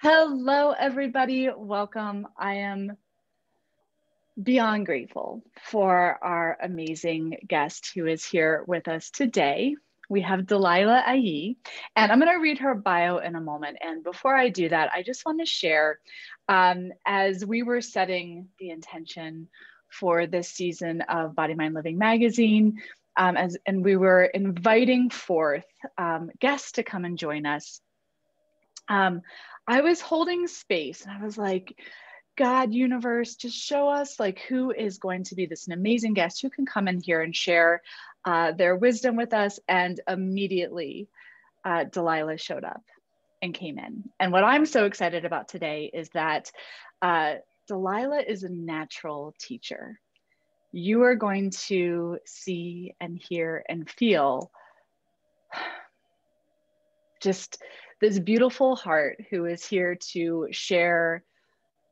Hello, everybody. Welcome. I am beyond grateful for our amazing guest who is here with us today. We have Delilah Ayi, and I'm going to read her bio in a moment. And before I do that, I just want to share, as we were setting the intention for this season of Body Mind Living magazine, and we were inviting forth guests to come and join us. I was holding space and I was like, God, universe, just show us like who is going to be this an amazing guest who can come in here and share their wisdom with us. And immediately Delilah showed up and came in. And what I'm so excited about today is that Delilah is a natural teacher. You are going to see and hear and feel just this beautiful heart who is here to share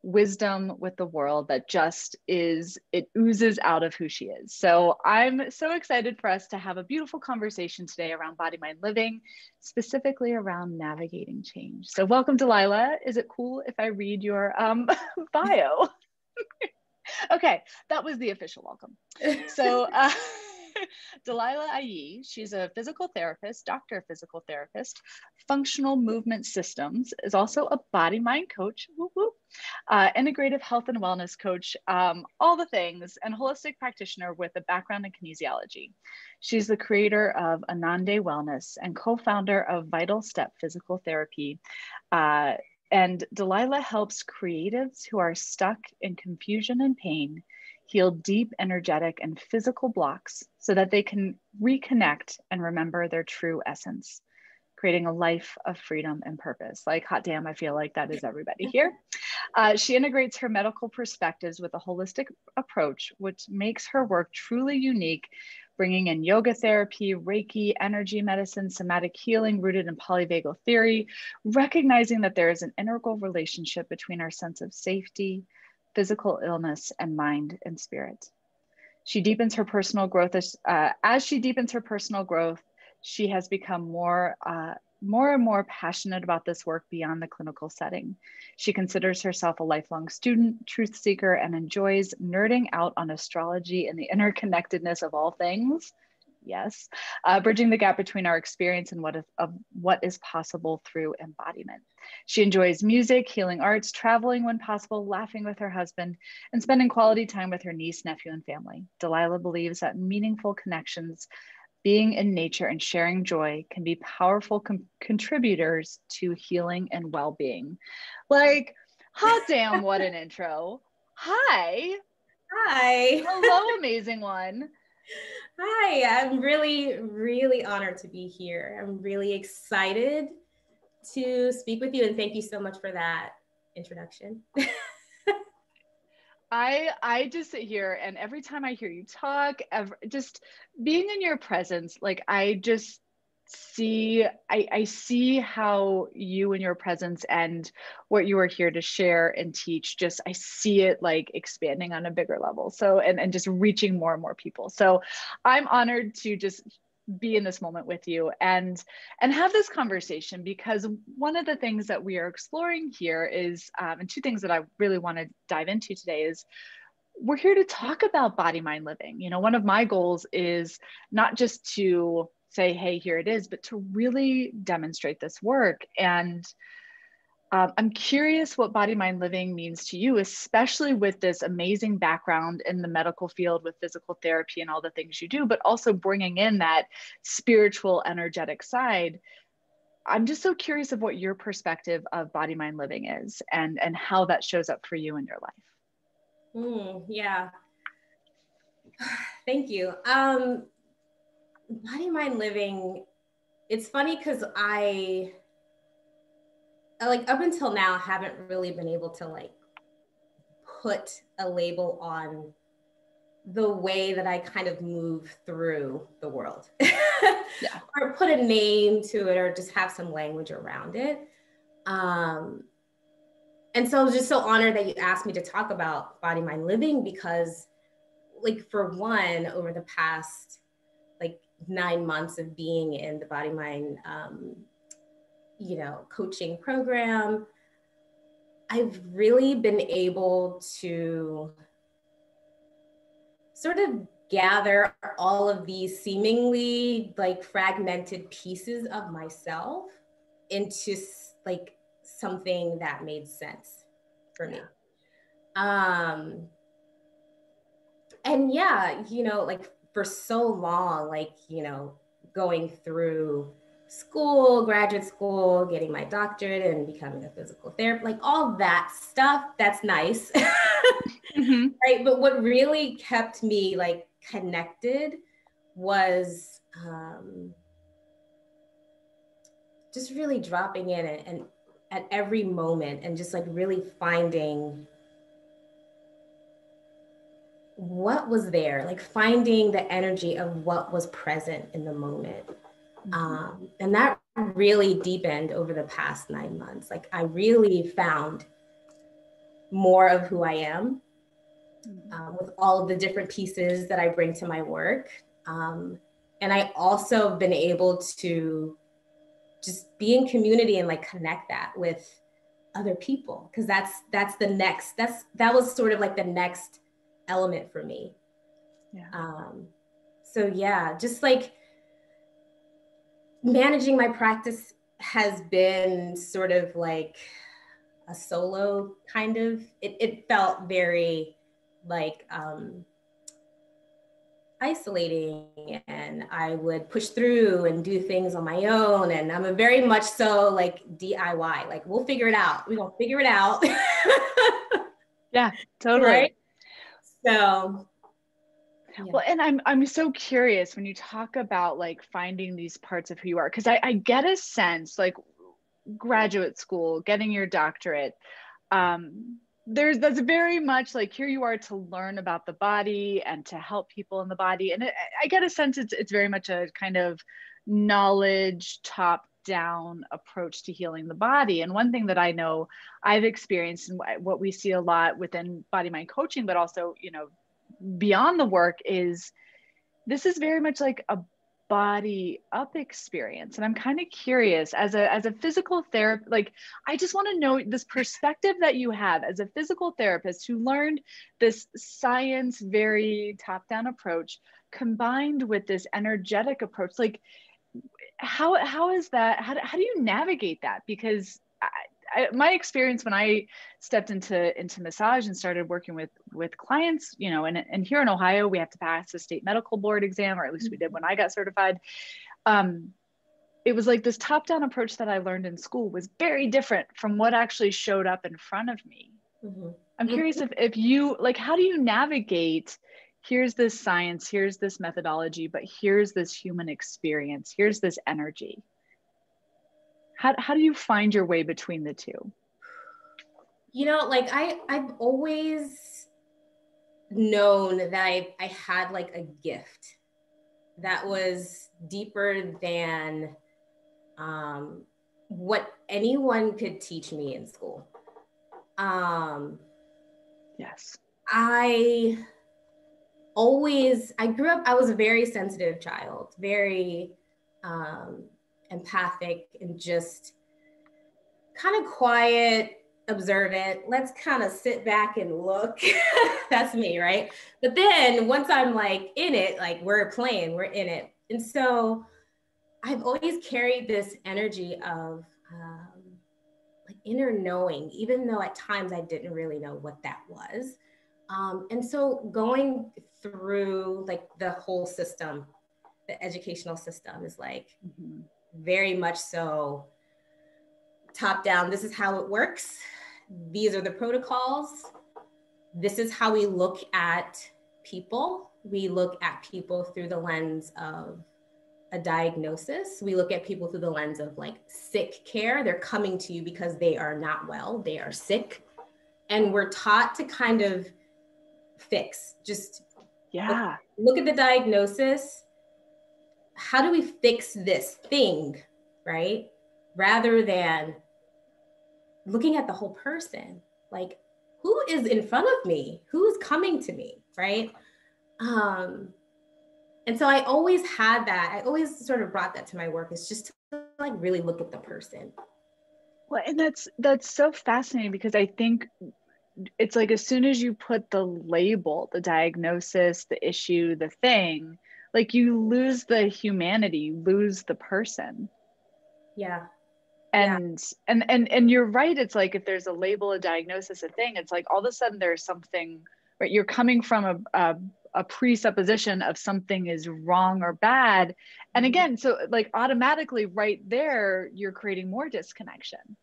wisdom with the world that just is, it oozes out of who she is. So I'm so excited for us to have a beautiful conversation today around body, mind, living, specifically around navigating change. So welcome, Delilah. Is it cool if I read your bio? Okay, that was the official welcome. So Delilah Ayi, she's a physical therapist, doctor of physical therapist, functional movement systems, is also a body mind coach, whoop, whoop, integrative health and wellness coach, all the things, and holistic practitioner with a background in kinesiology. She's the creator of Anande Wellness and co-founder of Vital Step Physical Therapy. And Delilah helps creatives who are stuck in confusion and pain heal deep energetic and physical blocks so that they can reconnect and remember their true essence, creating a life of freedom and purpose. Like, hot damn, I feel like that is everybody here. She integrates her medical perspectives with a holistic approach, which makes her work truly unique, bringing in yoga therapy, Reiki, energy medicine, somatic healing rooted in polyvagal theory, recognizing that there is an integral relationship between our sense of safety, physical illness, and mind and spirit. She deepens her personal growth as she deepens her personal growth. She has become more and more passionate about this work beyond the clinical setting. She considers herself a lifelong student, truth seeker, and enjoys nerding out on astrology and the interconnectedness of all things. Yes, bridging the gap between our experience and what is possible through embodiment. She enjoys music, healing arts, traveling when possible, laughing with her husband, and spending quality time with her niece, nephew, and family. Delilah believes that meaningful connections, being in nature, and sharing joy can be powerful contributors to healing and well-being. Like, hot damn, what an intro. Hi. Hi. Hello, amazing one. Hi, I'm really, really honored to be here. I'm really excited to speak with you, and thank you so much for that introduction. I just sit here, and every time I hear you talk, just being in your presence, like I just see, I see how you and your presence and what you are here to share and teach, just I see it like expanding on a bigger level. So, and just reaching more and more people. So I'm honored to just be in this moment with you and have this conversation, because one of the things that we are exploring here is and two things that I really want to dive into today is we're here to talk about body mind living. You know, one of my goals is not just to say, hey, here it is, but to really demonstrate this work. And I'm curious what body mind living means to you, especially with this amazing background in the medical field with physical therapy and all the things you do, but also bringing in that spiritual, energetic side. I'm just so curious of what your perspective of body mind living is and how that shows up for you in your life. Yeah. Thank you. Body mind living, it's funny because I like up until now haven't really been able to like put a label on the way that I kind of move through the world. Yeah. Or put a name to it or just have some language around it. And so I was just so honored that you asked me to talk about body mind living, because like for one, over the past like 9 months of being in the body mind coaching program, I've really been able to sort of gather all of these seemingly like fragmented pieces of myself into like something that made sense for me. And yeah, you know, like for so long, like, you know, going through school, graduate school, getting my doctorate and becoming a physical therapist, like all that stuff, that's nice. Mm-hmm. Right. But what really kept me like connected was just really dropping in and at every moment and just like really finding what was there, like finding the energy of what was present in the moment. And that really deepened over the past 9 months. Like I really found more of who I am with all of the different pieces that I bring to my work. And I also have been able to just be in community and like connect that with other people. Cause that's the next, that was sort of like the next element for me. Yeah. So yeah, just like managing my practice has been sort of like a solo kind of, it felt very like isolating, and I would push through and do things on my own. And I'm a very much so like DIY, like we'll figure it out. We're gonna figure it out. Yeah, totally. Right? So yeah. Well, and I'm so curious when you talk about like finding these parts of who you are, because I get a sense like graduate school, getting your doctorate, that's very much like here you are to learn about the body and to help people in the body. And I get a sense it's very much a kind of knowledge top down approach to healing the body. And one thing that I know I've experienced and what we see a lot within body mind coaching, but also, you know, beyond the work, is this is very much like a body up experience. And I'm kind of curious as a physical therapist, like I just want to know this perspective that you have as a physical therapist who learned this science very top down approach combined with this energetic approach. Like how is that, how do you navigate that? Because my experience when I stepped into massage and started working with clients, you know, and here in Ohio, we have to pass a state medical board exam, or at least we did when I got certified. It was like this top-down approach that I learned in school was very different from what actually showed up in front of me. I'm curious if you like, how do you navigate, here's this science, here's this methodology, but here's this human experience, here's this energy. How do you find your way between the two? You know, like I've always known that I had like a gift that was deeper than what anyone could teach me in school. Yes. I grew up, I was a very sensitive child, very empathic and just kind of quiet, observant. Let's kind of sit back and look. That's me, right? But then once I'm like in it, like we're playing, we're in it. And so I've always carried this energy of like inner knowing, even though at times I didn't really know what that was. And so going through like the whole system, the educational system is like very much so top down. This is how it works. These are the protocols. This is how we look at people. We look at people through the lens of a diagnosis. We look at people through the lens of like sick care. They're coming to you because they are not well, they are sick. And we're taught to kind of fix, just look at the diagnosis. How do we fix this thing, right? Rather than looking at the whole person, like who is in front of me, who is coming to me, right? And so I always had that. I always sort of brought that to my work. It's just to like really look at the person. Well, and that's so fascinating because I think it's like as soon as you put the label, the diagnosis, the issue, the thing, like you lose the humanity, you lose the person. Yeah. Yeah. And you're right, it's like if there's a label, a diagnosis, a thing, it's like all of a sudden there's something, right? You're coming from a presupposition of something is wrong or bad. And Mhm. again, so like automatically right there, you're creating more disconnection.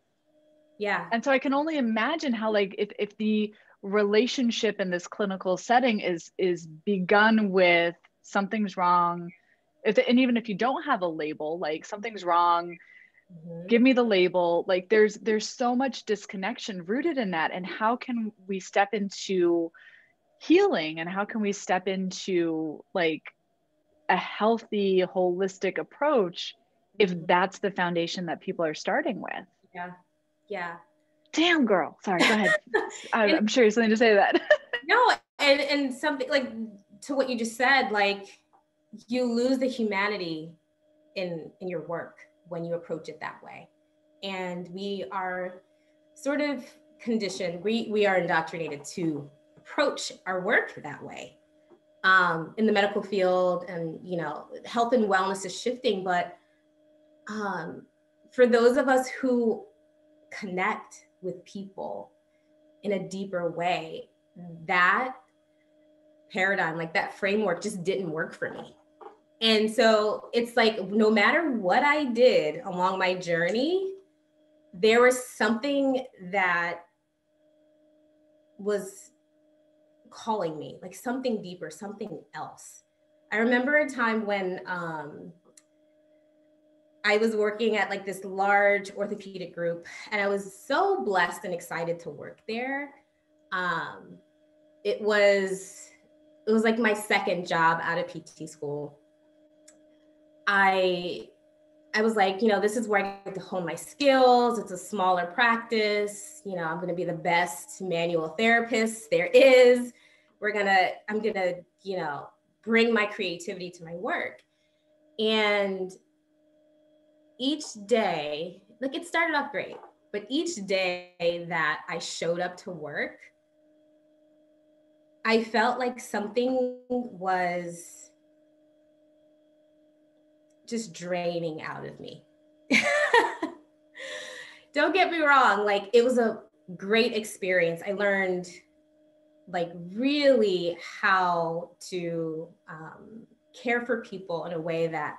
Yeah. And so I can only imagine how like if the relationship in this clinical setting is begun with something's wrong, if and even if you don't have a label, like something's wrong, Mhm. give me the label, like there's so much disconnection rooted in that. And how can we step into healing, and how can we step into like a healthy holistic approach if Mhm. that's the foundation that people are starting with? Yeah. Yeah. Damn, girl, sorry, go ahead. And I'm sure you're something to say to that. no, and something like to what you just said, like you lose the humanity in your work when you approach it that way. And we are sort of conditioned, we are indoctrinated to approach our work that way. In the medical field, and you know, health and wellness is shifting, but um, for those of us who connect with people in a deeper way, that paradigm, like that framework, just didn't work for me. And so it's like no matter what I did along my journey, there was something that was calling me, like something deeper, something else. I remember a time when I was working at like this large orthopedic group, and I was so blessed and excited to work there. Um, it was it was like my second job out of PT school. I I was like, you know, this is where I get to hone my skills. It's a smaller practice. You know, I'm going to be the best manual therapist there is. I'm going to, you know, bring my creativity to my work. And each day, like it started off great, but each day that I showed up to work, I felt like something was just draining out of me. Don't get me wrong, like it was a great experience. I learned like really how to care for people in a way that,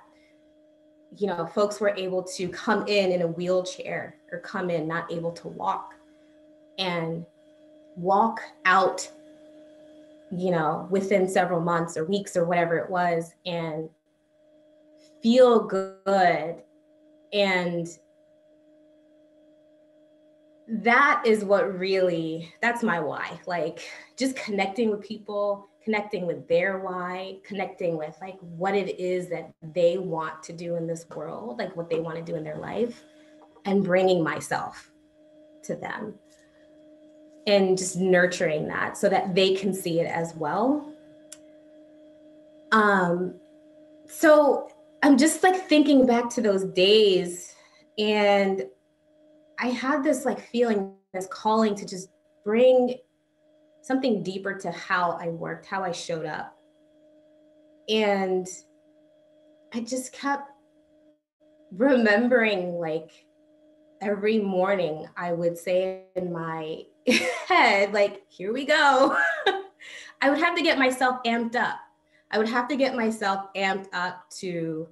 you know, folks were able to come in a wheelchair or come in not able to walk and walk out, you know, within several months or weeks or whatever it was, and feel good. And that is what really, that's my why. Like just connecting with people, connecting with their why, connecting with like what it is that they want to do in this world, like what they want to do in their life, and bringing myself to them and just nurturing that so that they can see it as well. Um, so I'm just like thinking back to those days, and I had this like feeling, this calling to just bring something deeper to how I worked, how I showed up. And I just kept remembering like every morning I would say in my head, like, here we go. I would have to get myself amped up. I would have to get myself amped up to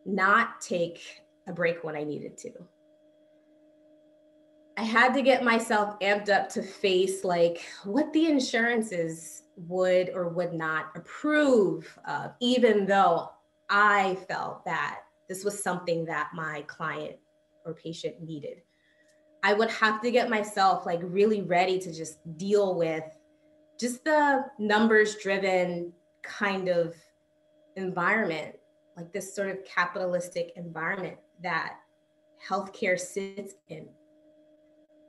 not take a break when I needed to. I had to get myself amped up to face like what the insurances would or would not approve of, even though I felt that this was something that my client or patient needed. I would have to get myself like really ready to just deal with just the numbers driven kind of environment, like this sort of capitalistic environment that healthcare sits in,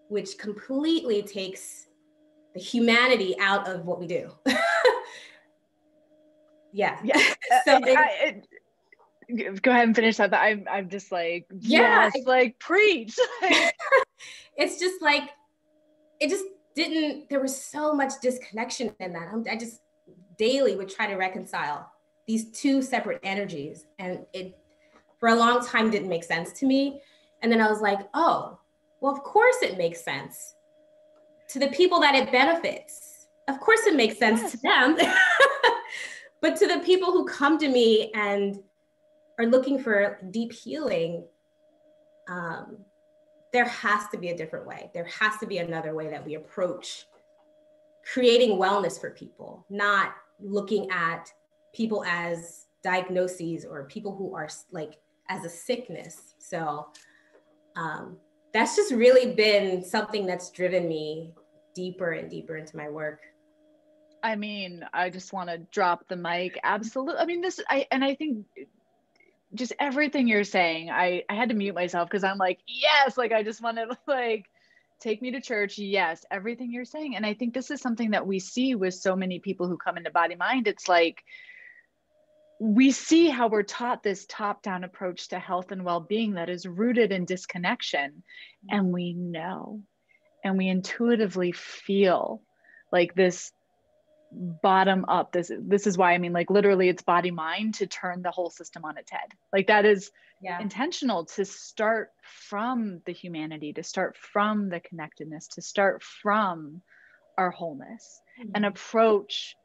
which completely takes the humanity out of what we do. Yeah. Yeah. So go ahead and finish that. But I'm just like, Yeah, yes, like preach. it's just like, it just didn't, there was so much disconnection in that. I just daily would try to reconcile these two separate energies. And it, for a long time, didn't make sense to me. And then I was like, oh, well, of course it makes sense to the people that it benefits. Of course it makes sense to them. But to the people who come to me and are looking for deep healing, there has to be a different way. There has to be another way that we approach creating wellness for people, not looking at people as diagnoses or people who are like as a sickness. So that's just really been something that's driven me deeper and deeper into my work. I mean, I just want to drop the mic. Absolutely. I mean, I think just everything you're saying, I had to mute myself because I'm like, yes, like I just want to like take me to church. Yes, everything you're saying. And I think this is something that we see with so many people who come into Body Mind. It's like, we see how we're taught this top-down approach to health and well-being that is rooted in disconnection. And we know, and we intuitively feel like this bottom up. This is why, I mean, like literally it's body mind to turn the whole system on its head. Like that is intentional, to start from the humanity, to start from the connectedness, to start from our wholeness, and approach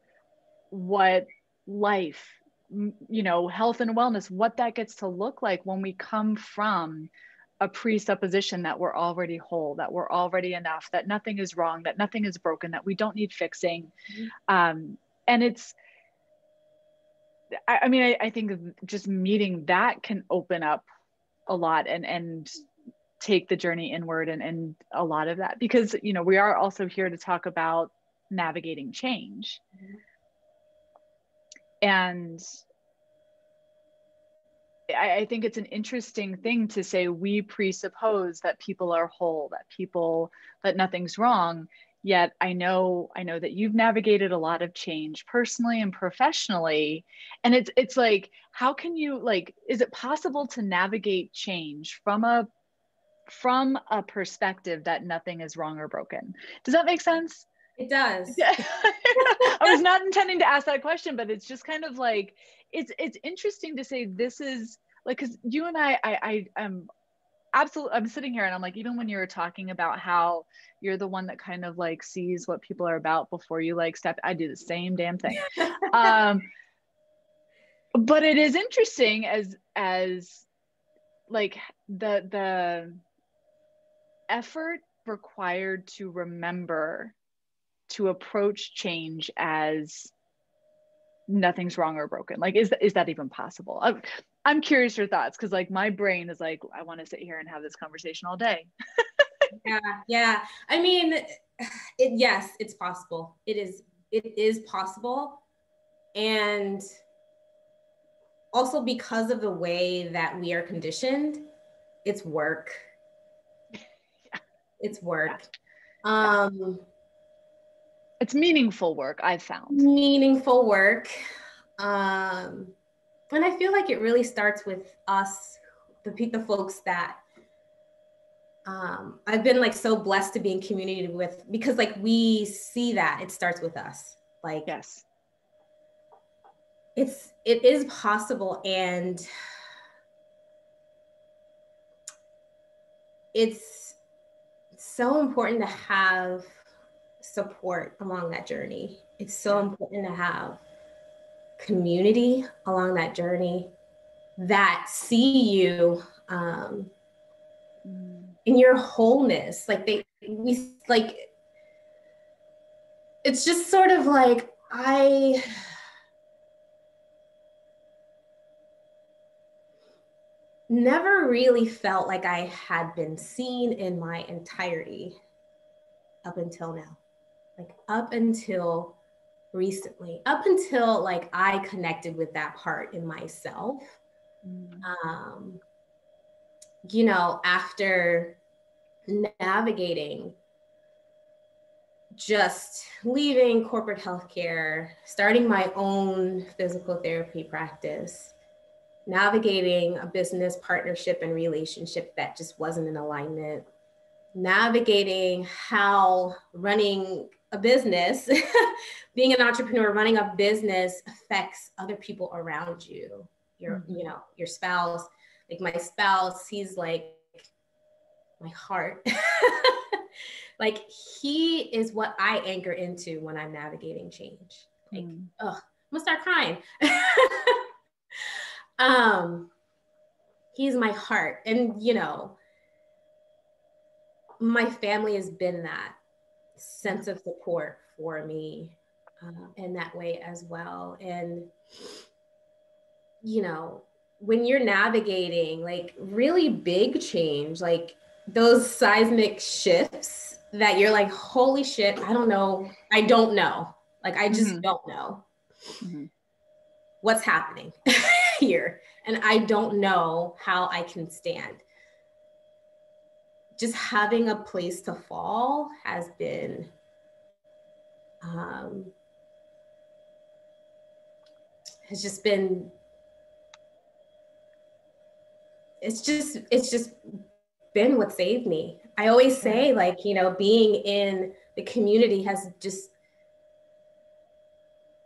what life, health and wellness, what that gets to look like when we come from a presupposition that we're already whole, that we're already enough, that nothing is wrong, that nothing is broken, that we don't need fixing. And it's, I mean, I think just meeting that can open up a lot and take the journey inward and a lot of that, because, we are also here to talk about navigating change. And I think it's an interesting thing to say we presuppose that people are whole, that nothing's wrong. Yet I know that you've navigated a lot of change personally and professionally. And it's like, how can you, like, is it possible to navigate change from a perspective that nothing is wrong or broken? Does that make sense? It does. I was not intending to ask that question, but it's just kind of like, it's interesting to say this is like, because you and I'm absolutely, I'm sitting here and I'm like, even when you were talking about how you're the one that kind of like sees what people are about before you like step, I do the same damn thing. But it is interesting as like the effort required to remember to approach change as nothing's wrong or broken. Like, is that even possible? I'm curious your thoughts, because like my brain is like, I want to sit here and have this conversation all day. Yeah. I mean, yes, it's possible. It is possible. And also because of the way that we are conditioned, it's work. Yeah. It's work. Yeah. It's meaningful work, I've found. Meaningful work. And I feel like it really starts with us, the folks that I've been like so blessed to be in community with, because like we see that it starts with us. Like, yes, it is possible. And it's so important to have support along that journey. It's so important to have community along that journey that see you in your wholeness. Like it's just sort of like, I never really felt like I had been seen in my entirety up until now. Like up until recently, up until like I connected with that part in myself. After navigating just leaving corporate healthcare, starting my own physical therapy practice, navigating a business partnership and relationship that just wasn't in alignment, navigating how running a business, being an entrepreneur, running a business affects other people around you, your, you know, your spouse. Like my spouse, he's like my heart. Like he is what I anchor into when I'm navigating change. Like, I'm gonna start crying. He's my heart. And, you know, my family has been that sense of support for me in that way as well. And, you know, when you're navigating like really big change, like those seismic shifts that you're like, holy shit, I don't know. I don't know. Like, I just don't know what's happening here. And I don't know how I can stand. Just having a place to fall has been has just been, it's just been what saved me. I always say, like, you know, being in the community has just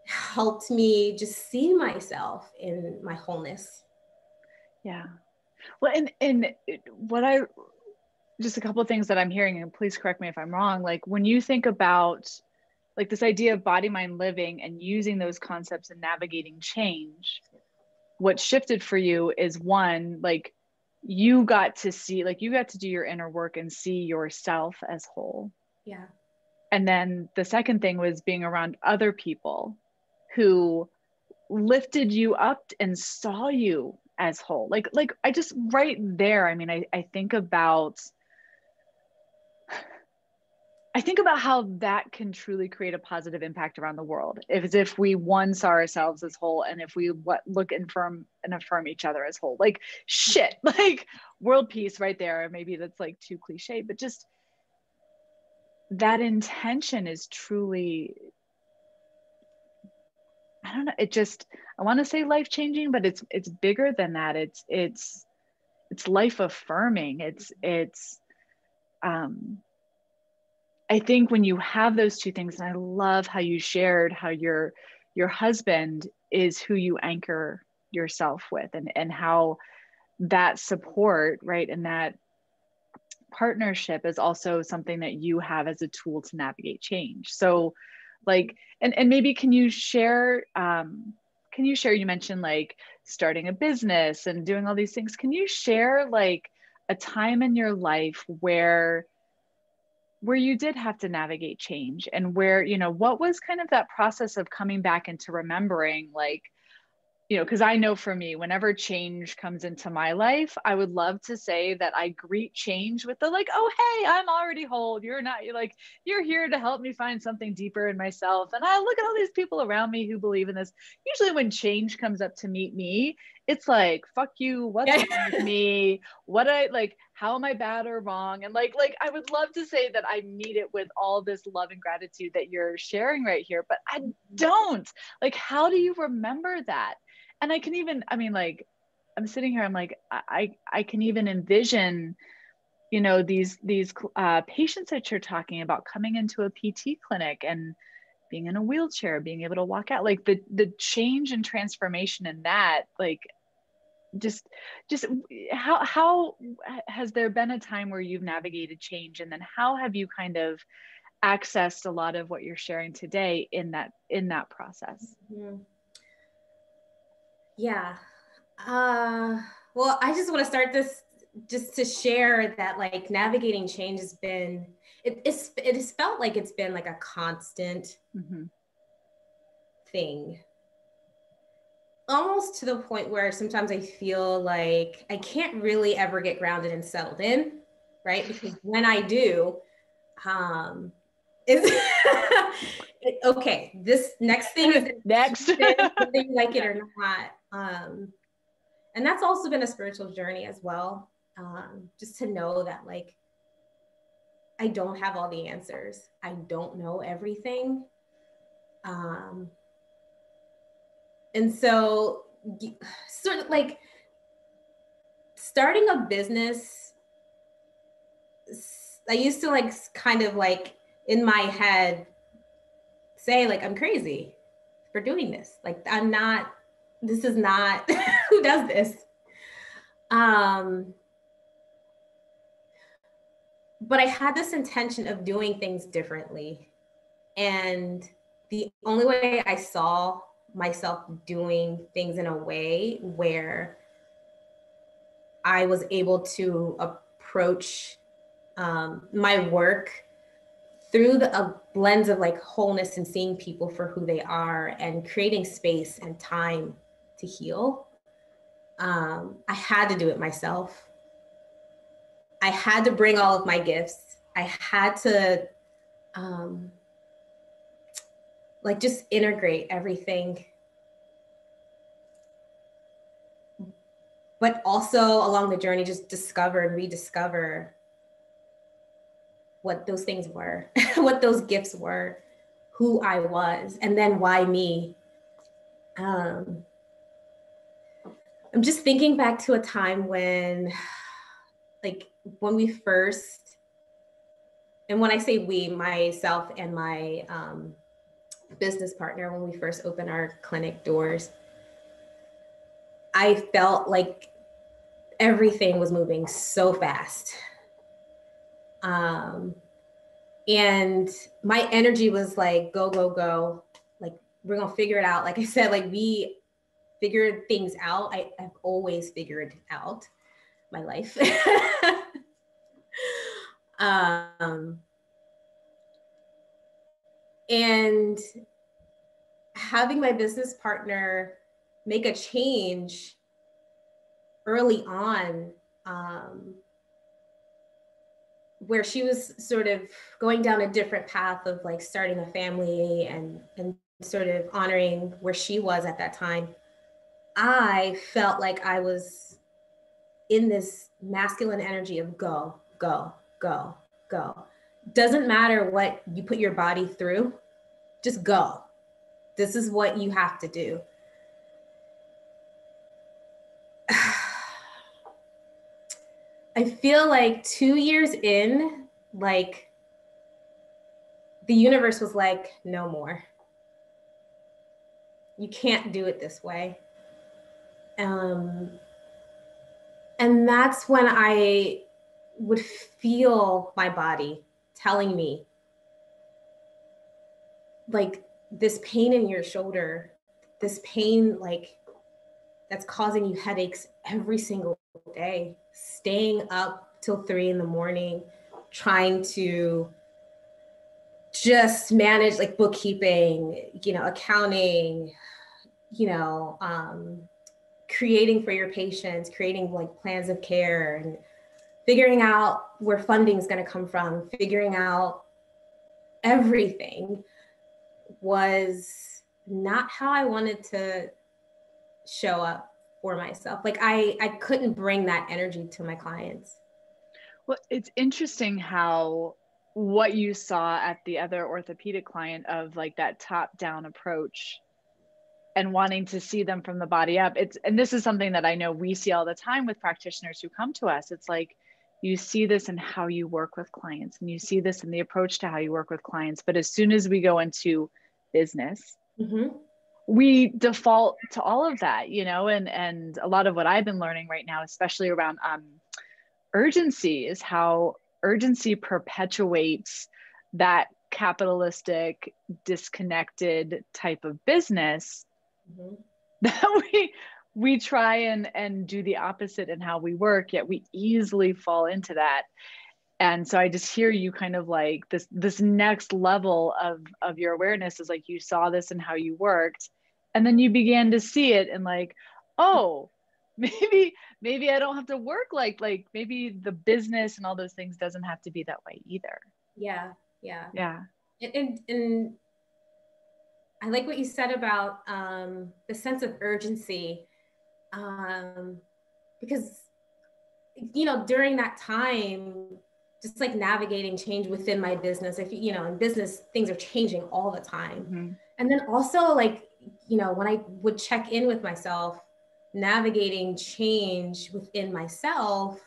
helped me just see myself in my wholeness. Yeah. Well, and what I, just a couple of things that I'm hearing, and please correct me if I'm wrong, like when you think about like this idea of body, mind, living and using those concepts and navigating change, what shifted for you is one, like you got to see, like you got to do your inner work and see yourself as whole. Yeah. And then the second thing was being around other people who lifted you up and saw you as whole. Like I just right there, I mean, I think about how that can truly create a positive impact around the world. If we one saw ourselves as whole, and if we look and affirm each other as whole, like shit, like world peace right there. Maybe that's like too cliche, but just that intention is truly, I don't know. It just, I want to say life changing, but it's bigger than that. It's life affirming. I think when you have those two things, and I love how you shared how your husband is who you anchor yourself with, and how that support, right, and that partnership is also something that you have as a tool to navigate change. So like, and maybe can you share, you mentioned like starting a business and doing all these things. Can you share like a time in your life where you did have to navigate change, and where, you know, what was kind of that process of coming back into remembering, like, you know, because I know for me, whenever change comes into my life, I would love to say that I greet change with the like, oh, hey, I'm already whole. You're not, you're like, you're here to help me find something deeper in myself. And I look at all these people around me who believe in this. Usually when change comes up to meet me, it's like, fuck you, what's wrong with me? How am I bad or wrong? And like, I would love to say that I meet it with all this love and gratitude that you're sharing right here, but I don't. Like, how do you remember that? And I can even, I mean, like, I'm sitting here, I'm like, I can even envision, you know, these patients that you're talking about coming into a PT clinic and being in a wheelchair, being able to walk out, like the change and transformation in that, like, just how has there been a time where you've navigated change, and then how have you kind of accessed a lot of what you're sharing today in that process? Mm-hmm. Yeah. Well, I just want to start this just to share that like navigating change has been, it has felt like it's been like a constant thing. Almost to the point where sometimes I feel like I can't really ever get grounded and settled in, right? Because when I do, it's okay, this next thing is next, whether you like it or not. And that's also been a spiritual journey as well. Just to know that like, I don't have all the answers. I don't know everything. And so sort of like starting a business. I used to like kind of like in my head say like I'm crazy for doing this. Like I'm not, this is not who does this. But I had this intention of doing things differently. And the only way I saw myself doing things in a way where I was able to approach my work through a lens of like wholeness and seeing people for who they are and creating space and time to heal. I had to do it myself. I had to bring all of my gifts. I had to like just integrate everything. But also along the journey, just discover and rediscover what those things were, what those gifts were, who I was, and then why me. I'm just thinking back to a time when, like, when we first, and when I say we, myself and my business partner, when we first opened our clinic doors, I felt like everything was moving so fast. And my energy was like, go, go, go. Like, we're gonna figure it out. Like I said, like we figured things out. I've always figured out my life. And having my business partner make a change early on, where she was sort of going down a different path of like starting a family and sort of honoring where she was at that time, I felt like I was in this masculine energy of go, go, go, go. Doesn't matter what you put your body through, just go. This is what you have to do. I feel like 2 years in, like the universe was like, no more. You can't do it this way. And that's when I would feel my body telling me, like, this pain in your shoulder, this pain, like, that's causing you headaches every single day, staying up till 3 a.m, trying to just manage like bookkeeping, accounting, creating for your patients, creating like plans of care and figuring out where funding is going to come from, figuring out everything was not how I wanted to show up for myself. Like I couldn't bring that energy to my clients. Well, it's interesting how what you saw at the other orthopedic client of like that top-down approach and wanting to see them from the body up. And this is something that I know we see all the time with practitioners who come to us. It's like, you see this in how you work with clients and you see this in the approach to how you work with clients. But as soon as we go into business, we default to all of that, and a lot of what I've been learning right now, especially around urgency, is how urgency perpetuates that capitalistic, disconnected type of business that we try and do the opposite in how we work, yet we easily fall into that. And so I just hear you kind of like this next level of your awareness is like, you saw this in how you worked, and then you began to see it and like, oh, maybe I don't have to work like maybe the business and all those things doesn't have to be that way either. Yeah. And I like what you said about the sense of urgency, because during that time, just like navigating change within my business, if in business things are changing all the time. And then also like when I would check in with myself, navigating change within myself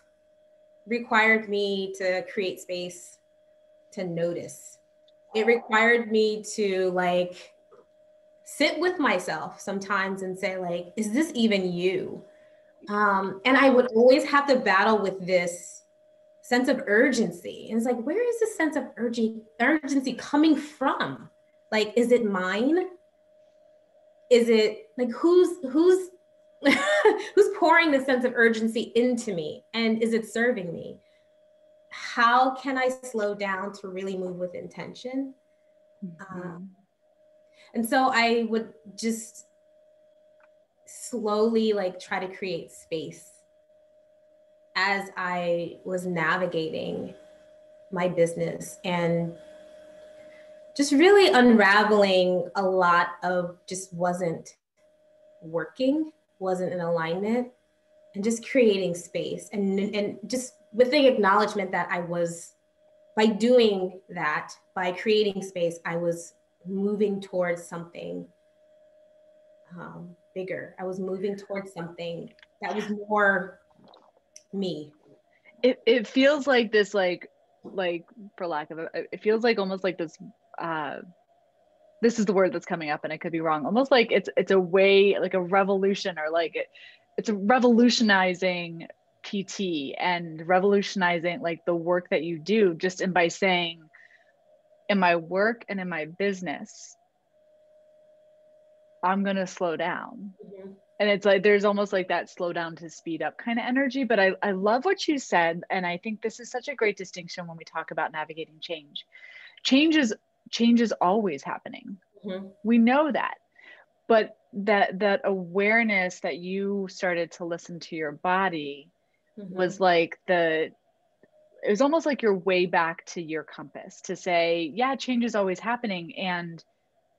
required me to create space to notice. It required me to like sit with myself sometimes and say like, is this even you? And I would always have to battle with this sense of urgency. And it's like, where is this sense of urgency coming from? Like, is it mine? Is it like, who's who's pouring the sense of urgency into me? And is it serving me? How can I slow down to really move with intention? And so I would just slowly like try to create space as I was navigating my business and just really unraveling a lot of just wasn't working, wasn't in alignment, and just creating space and just with the acknowledgement that I was, by doing that, by creating space, I was moving towards something bigger. I was moving towards something that was more me. It feels like this, like for lack of it feels like almost like this, this is the word that's coming up and I could be wrong, almost like it's a way, like a revolution, or like it's a revolutionizing PT and revolutionizing like the work that you do, just in by saying, in my work and in my business, I'm going to slow down. Mm-hmm. And it's like, there's almost like that slow down to speed up kind of energy. But I love what you said. And I think this is such a great distinction when we talk about navigating change. Change is always happening. Mm-hmm. We know that. But that awareness that you started to listen to your body, mm-hmm. was like it was almost like your way back to your compass to say, yeah, change is always happening. And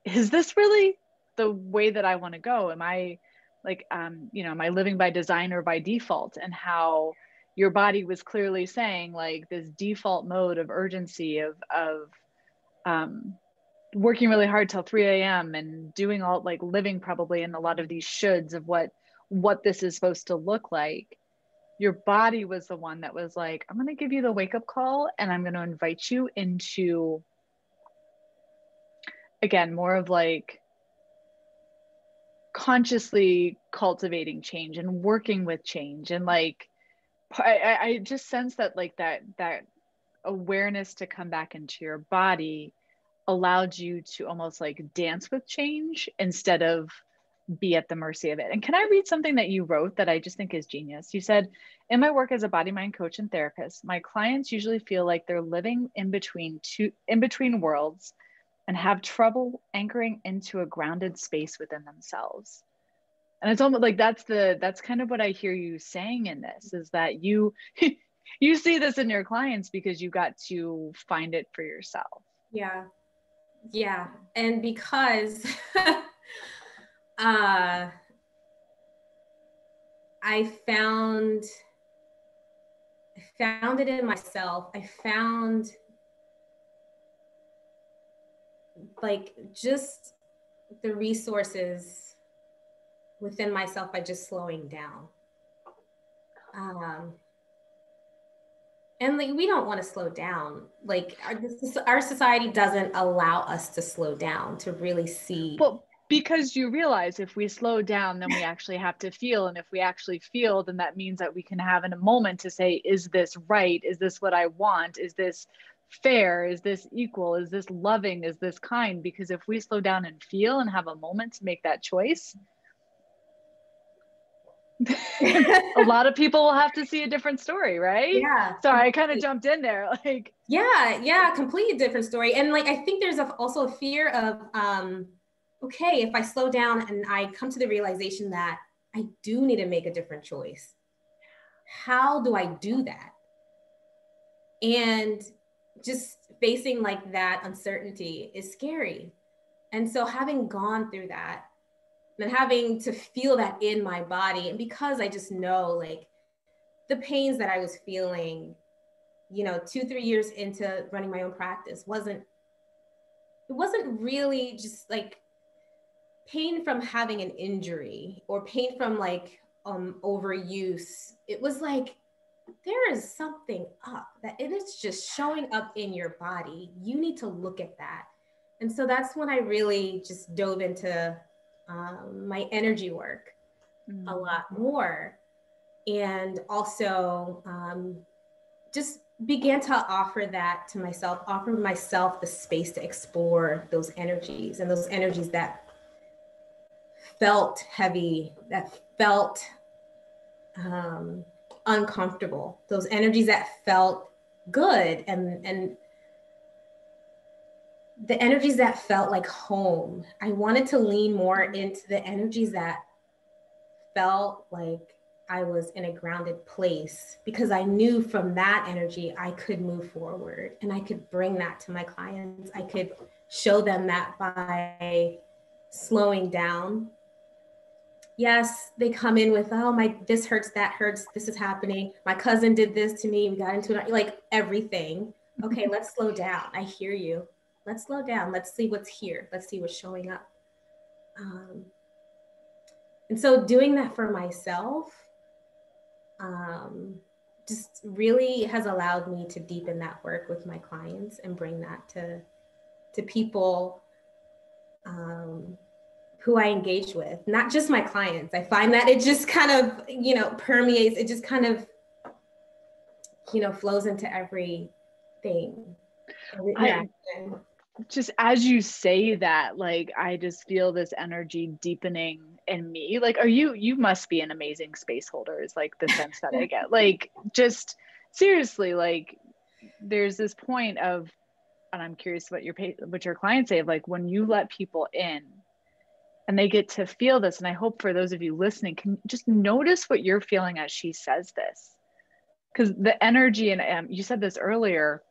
is this really the way that I want to go? Am I like, am I living by design or by default? And how your body was clearly saying like this default mode of urgency of working really hard till 3 a.m. and doing all, like living probably in a lot of these shoulds of what this is supposed to look like. Your body was the one that was like, I'm going to give you the wake up call and I'm going to invite you into, again, more of like consciously cultivating change and working with change. And like, I just sense that like that awareness to come back into your body allowed you to almost like dance with change instead of be at the mercy of it. And can I read something that you wrote that I just think is genius? You said, in my work as a body mind coach and therapist, my clients usually feel like they're living in between worlds and have trouble anchoring into a grounded space within themselves. And it's almost like that's kind of what I hear you saying in this, is that you you see this in your clients because you got to find it for yourself. Yeah. And because I found it in myself. I found like just the resources within myself by just slowing down. And like, we don't want to slow down. Like our society doesn't allow us to slow down, to really see. Well, because you realize if we slow down, then we actually have to feel. And if we actually feel, then that means that we can have in a moment to say, is this right? Is this what I want? Is this fair? Is this equal? Is this loving? Is this kind? Because if we slow down and feel and have a moment to make that choice, a lot of people will have to see a different story, right? Yeah. Sorry, I kind of jumped in there. Like, yeah, completely different story. And like, I think there's also a fear of, okay, if I slow down and I come to the realization that I do need to make a different choice, how do I do that? And just facing like that uncertainty is scary. And so having gone through that and having to feel that in my body, and because I just know like the pains that I was feeling, 2-3 years into running my own practice wasn't really just like pain from having an injury or pain from like overuse. It was like, there is something up, that it is just showing up in your body. You need to look at that. And so that's when I really just dove into my energy work a lot more. And also just began to offer that to myself, offer myself the space to explore those energies, and those energies that felt heavy, that felt uncomfortable, those energies that felt good, and the energies that felt like home. I wanted to lean more into the energies that felt like I was in a grounded place, because I knew from that energy I could move forward, and I could bring that to my clients. I could show them that by slowing down. Yes, they come in with, oh, this hurts, that hurts, this is happening. My cousin did this to me. We got into it, like everything. Okay, let's slow down. I hear you. Let's slow down. Let's see what's here. Let's see what's showing up. And so doing that for myself just really has allowed me to deepen that work with my clients and bring that to people who I engage with, not just my clients. I find that it just kind of, permeates, it just kind of, flows into everything. Just as you say that, like, I just feel this energy deepening in me. Like, you must be an amazing space holder, is like the sense that I get. Like, just seriously, like, there's this point of, and I'm curious what your clients say, of like, when you let people in and they get to feel this, and I hope for those of you listening can just notice what you're feeling as she says this, because the energy, and you said this earlier,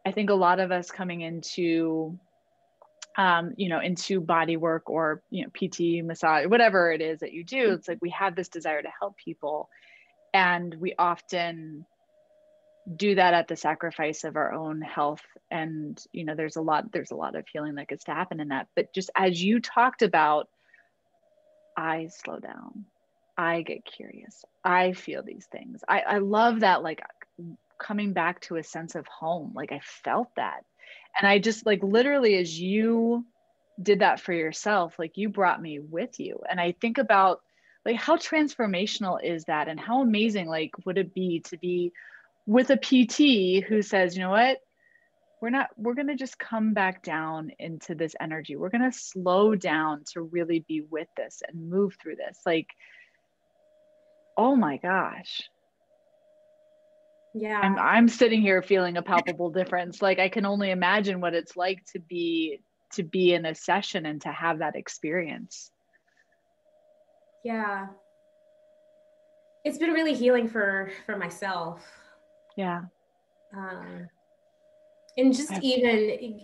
I think a lot of us coming into into body work, or PT, massage, whatever it is that you do, it's like we have this desire to help people, and we often do that at the sacrifice of our own health. And there's a lot of healing that gets to happen in that. But just as you talked about, I slow down, I get curious, I feel these things. I love that, like, coming back to a sense of home. Like, I felt that. And I just, like, literally, as you did that for yourself, like, you brought me with you. And I think about, like, how transformational is that? And how amazing, like, would it be to be with a PT who says, you know what, we're going to just come back down into this energy. We're going to slow down to really be with this and move through this. Like, oh my gosh. Yeah. I'm sitting here feeling a palpable difference. Like, I can only imagine what it's like to be in a session and to have that experience. Yeah. It's been really healing for myself. Yeah. And just even,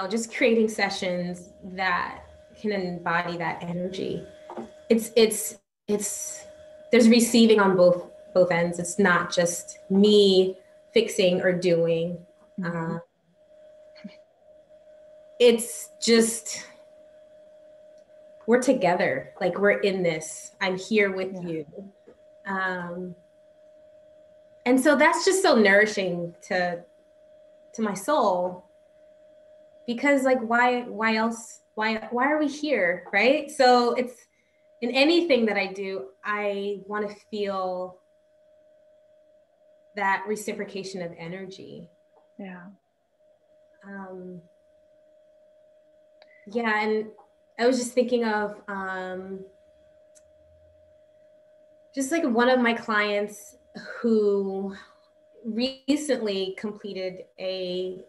just creating sessions that can embody that energy. It's there's receiving on both ends. It's not just me fixing or doing. Mm-hmm. It's just, we're together. Like, we're in this. I'm here with you. And so that's just so nourishing to my soul, because, like, why else? Why are we here? Right? So it's, in anything that I do, I want to feel that reciprocation of energy. Yeah. Yeah. And I was just thinking of just like one of my clients who recently completed a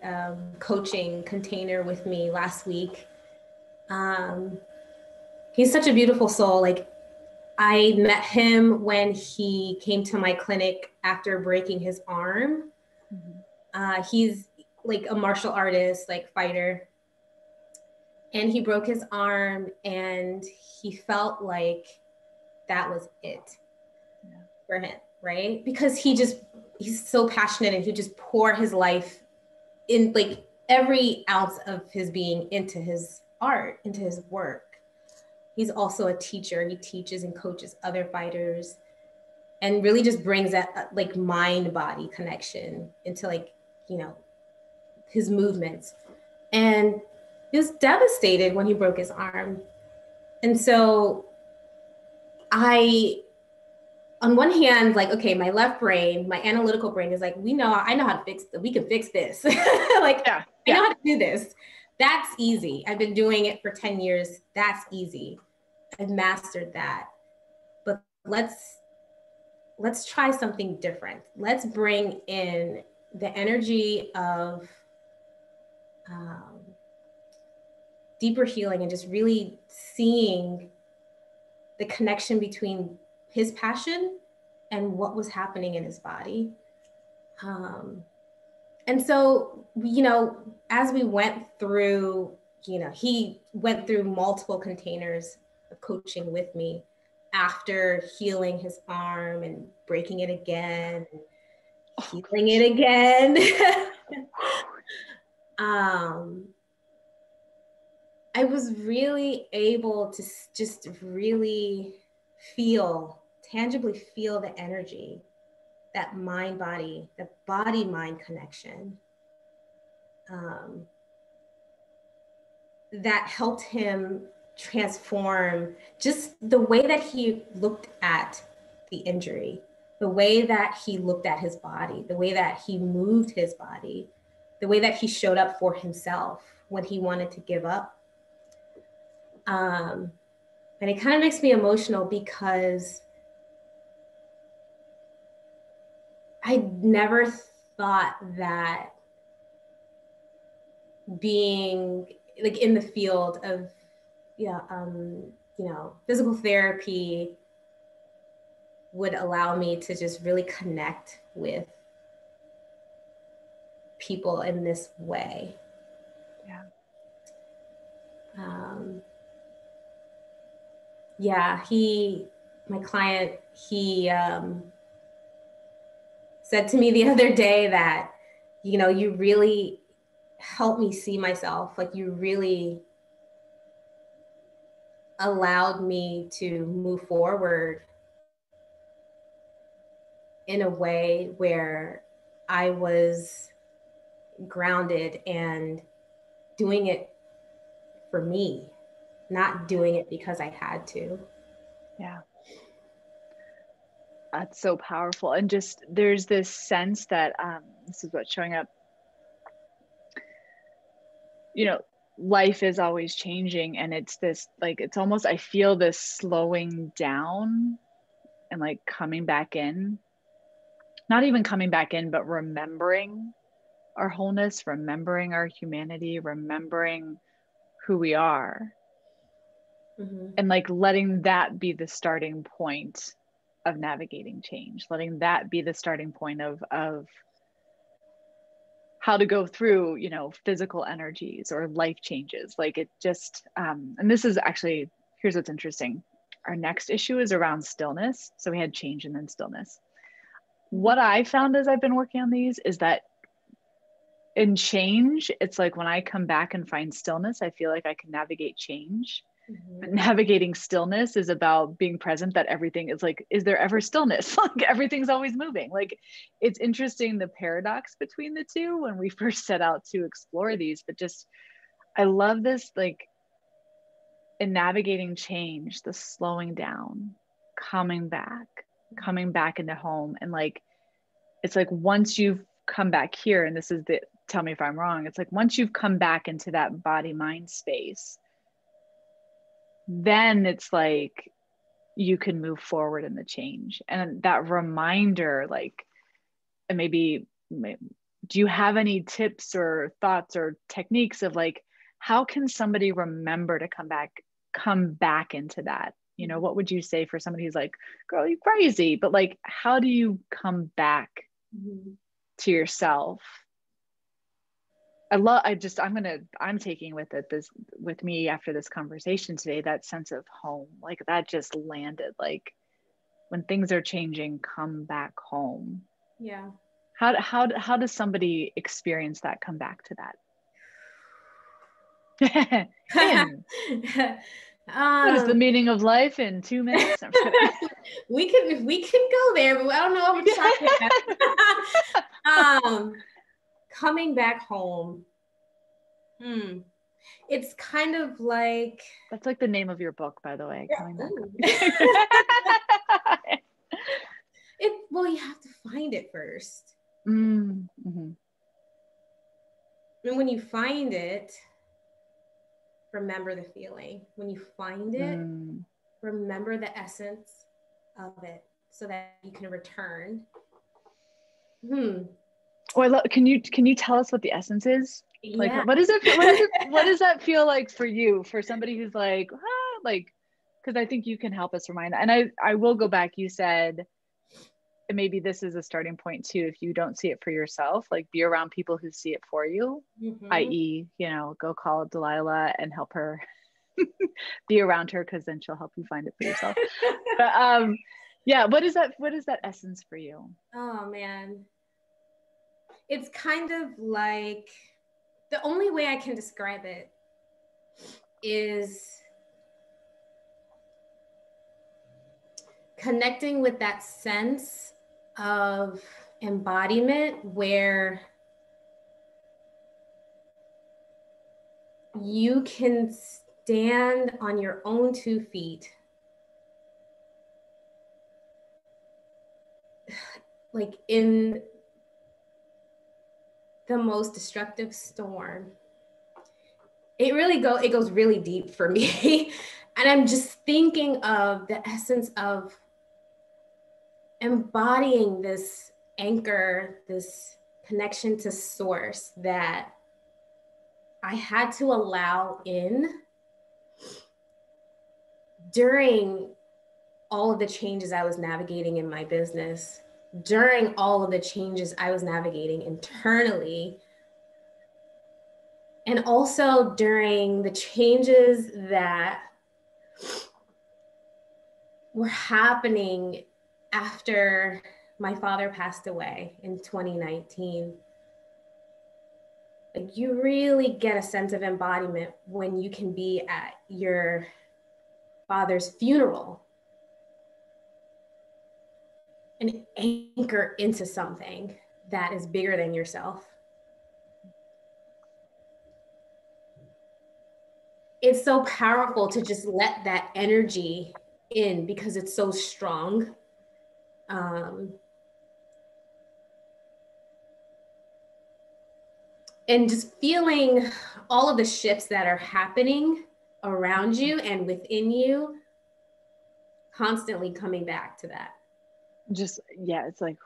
coaching container with me last week. He's such a beautiful soul. Like, I met him when he came to my clinic after breaking his arm. Mm-hmm. He's like a martial artist, like fighter. And he broke his arm, and he felt like that was it for him, right? Because he's so passionate, and he just poured his life in, like, every ounce of his being into his art, into his work. He's also a teacher. He teaches and coaches other fighters. and really just brings that like mind body connection into like, you know, his movements. And he was devastated when he broke his arm. And so on one hand, like, okay, my left brain, my analytical brain is like, I know how to fix it. We can fix this. Like, I know how to do this. That's easy. I've been doing it for 10 years. That's easy. I've mastered that. But let's try something different. Let's bring in the energy of deeper healing and just really seeing the connection between his passion and what was happening in his body. And so, you know, as we went through, you know, he went through multiple containers of coaching with me after healing his arm and breaking it again, and healing it again. I was really able to just really tangibly feel the energy, that mind-body, the body-mind connection that helped him transform just the way that he looked at the injury, the way that he looked at his body, the way that he moved his body, the way that he showed up for himself when he wanted to give up. And it kind of makes me emotional because I never thought that being like in the field of, you know, physical therapy would allow me to just really connect with people in this way. Yeah. My client, he said to me the other day that, you know, you really helped me see myself. Like, you really allowed me to move forward in a way where I was grounded and doing it for me, not doing it because I had to. Yeah. That's so powerful. And just, there's this sense that this is what's showing up, you know, life is always changing, and it's this, like, it's almost, I feel this slowing down and like coming back in, not even coming back in, but remembering our wholeness, remembering our humanity, remembering who we are. Mm-hmm. And like letting that be the starting point of navigating change, letting that be the starting point of how to go through, you know, physical energies or life changes. Like, it just, and this is actually, here's what's interesting. Our next issue is around stillness. So we had change and then stillness. What I found as I've been working on these is that in change, it's like when I come back and find stillness, I feel like I can navigate change. Mm-hmm. But navigating stillness is about being present, that everything is like, is there ever stillness? Like, everything's always moving. Like, it's interesting, the paradox between the two when we first set out to explore these. But just, I love this, like, in navigating change, the slowing down, coming back into home. And like, it's like, once you've come back here, and this is the, tell me if I'm wrong, it's like, once you've come back into that body mind space, then it's like you can move forward in the change. And that reminder, like, and maybe do you have any tips or thoughts or techniques of like, how can somebody remember to come back into that? You know, what would you say for somebody who's like, girl, you crazy, but like, how do you come back to yourself? I'm taking with me after this conversation today, that sense of home, like that just landed, like, when things are changing, come back home. Yeah. How does somebody experience that, come back to that? What is the meaning of life in 2 minutes? I'm just kidding. we can go there, but I don't know how much time. Coming back home. It's kind of like, that's like the name of your book, by the way. Coming back. Well, you have to find it first. Mm-hmm. And when you find it, remember the feeling. When you find it, remember the essence of it so that you can return. Oh, can you tell us what the essence is? Like, yeah. what does that feel like for you, for somebody who's like, because I think you can help us remind that. And I will go back. You said, and maybe this is a starting point too. If you don't see it for yourself, like be around people who see it for you, i.e., go call Delilah and help her be around her, because then she'll help you find it for yourself. But yeah, what is that essence for you? Oh man. It's kind of like, the only way I can describe it is connecting with that sense of embodiment where you can stand on your own 2 feet, like in the most destructive storm. It goes really deep for me. And I'm just thinking of the essence of embodying this anchor, this connection to source that I had to allow in during all of the changes I was navigating in my business, during all of the changes I was navigating internally, and also during the changes that were happening after my father passed away in 2019. Like, you really get a sense of embodiment when you can be at your father's funeral and anchor into something that is bigger than yourself. It's so powerful to just let that energy in because it's so strong. And just feeling all of the shifts that are happening around you and within you, constantly coming back to that. Just, yeah, it's like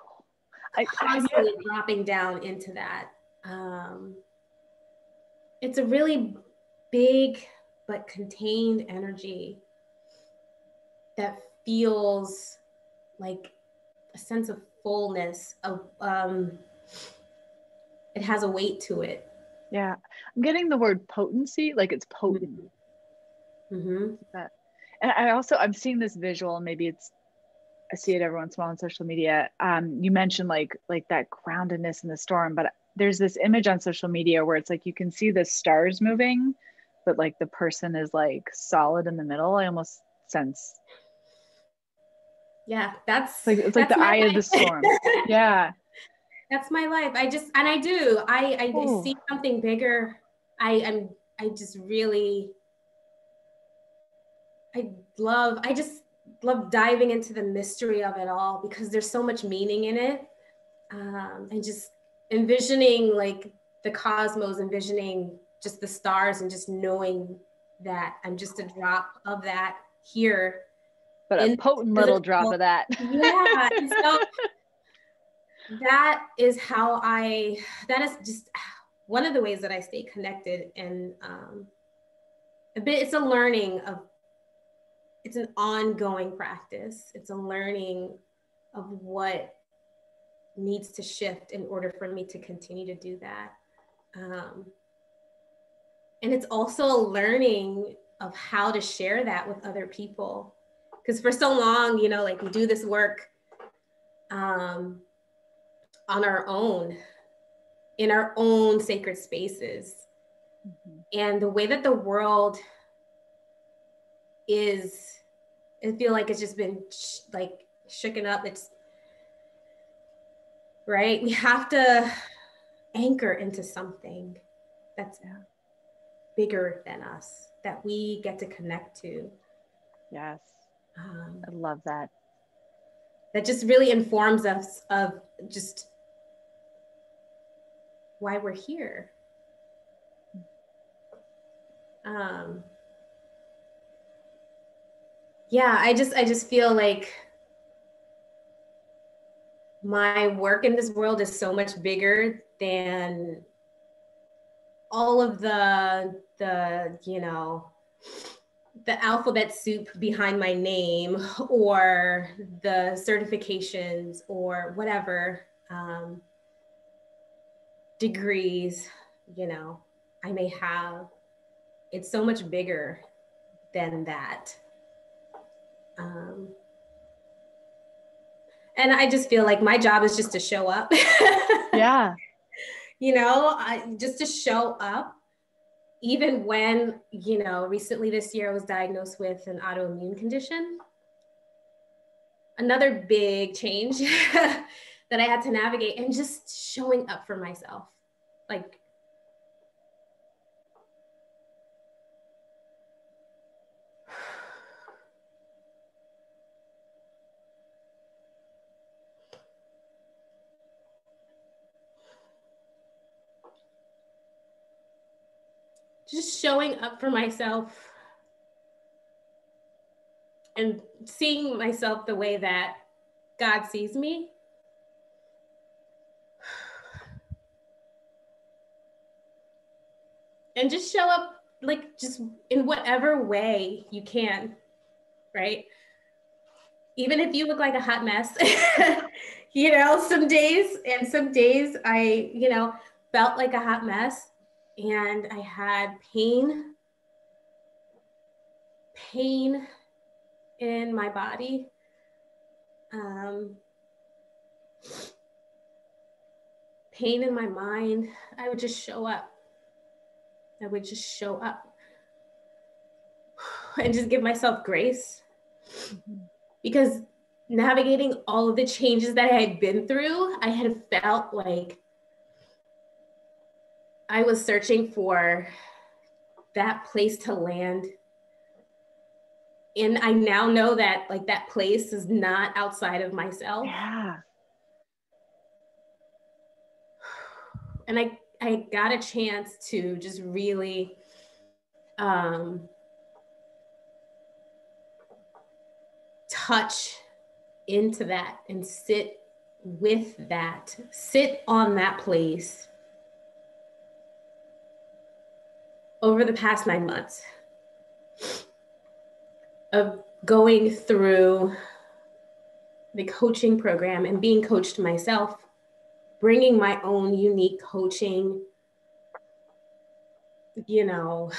constantly dropping down into that. It's a really big but contained energy that feels like a sense of fullness of it has a weight to it. Yeah, I'm getting the word potency, like it's potent. That, and I'm seeing this visual, maybe I see it every once in a while on social media. You mentioned like that groundedness in the storm, but there's this image on social media where it's like you can see the stars moving, but like the person is like solid in the middle. I almost sense. Yeah, it's like the eye of the storm. Yeah. That's my life. I see something bigger. I just love diving into the mystery of it all because there's so much meaning in it. And just envisioning like the cosmos, envisioning just the stars and just knowing that I'm just a drop of that here. But a potent little drop of that. Yeah. So that is just one of the ways that I stay connected. And it's an ongoing practice. It's a learning of what needs to shift in order for me to continue to do that. And it's also a learning of how to share that with other people. Because for so long, like we do this work on our own, in our own sacred spaces. And the way that the world is, I feel like it's just been like shooken up. It's right. We have to anchor into something that's bigger than us, that we get to connect to. Yes. I love that. That just really informs us of just why we're here. Yeah, I just feel like my work in this world is so much bigger than all of the you know, the alphabet soup behind my name, or the certifications, or whatever degrees, you know, I may have. It's so much bigger than that. And I just feel like my job is just to show up. Yeah. You know, just to show up, even when, you know, recently this year I was diagnosed with an autoimmune condition. Another big change that I had to navigate, and just showing up for myself. Like, just showing up for myself and seeing myself the way that God sees me. And just show up, like, just in whatever way you can, right? Even if you look like a hot mess, you know, some days I, you know, felt like a hot mess, and I had pain in my body. Pain in my mind. I would just show up. And just give myself grace. Because navigating all of the changes that I had been through, I had felt like I was searching for that place to land. And I now know that, like, that place is not outside of myself. Yeah. And I got a chance to just really touch into that and sit on that place over the past 9 months of going through the coaching program and being coached myself, bringing my own unique coaching, you know,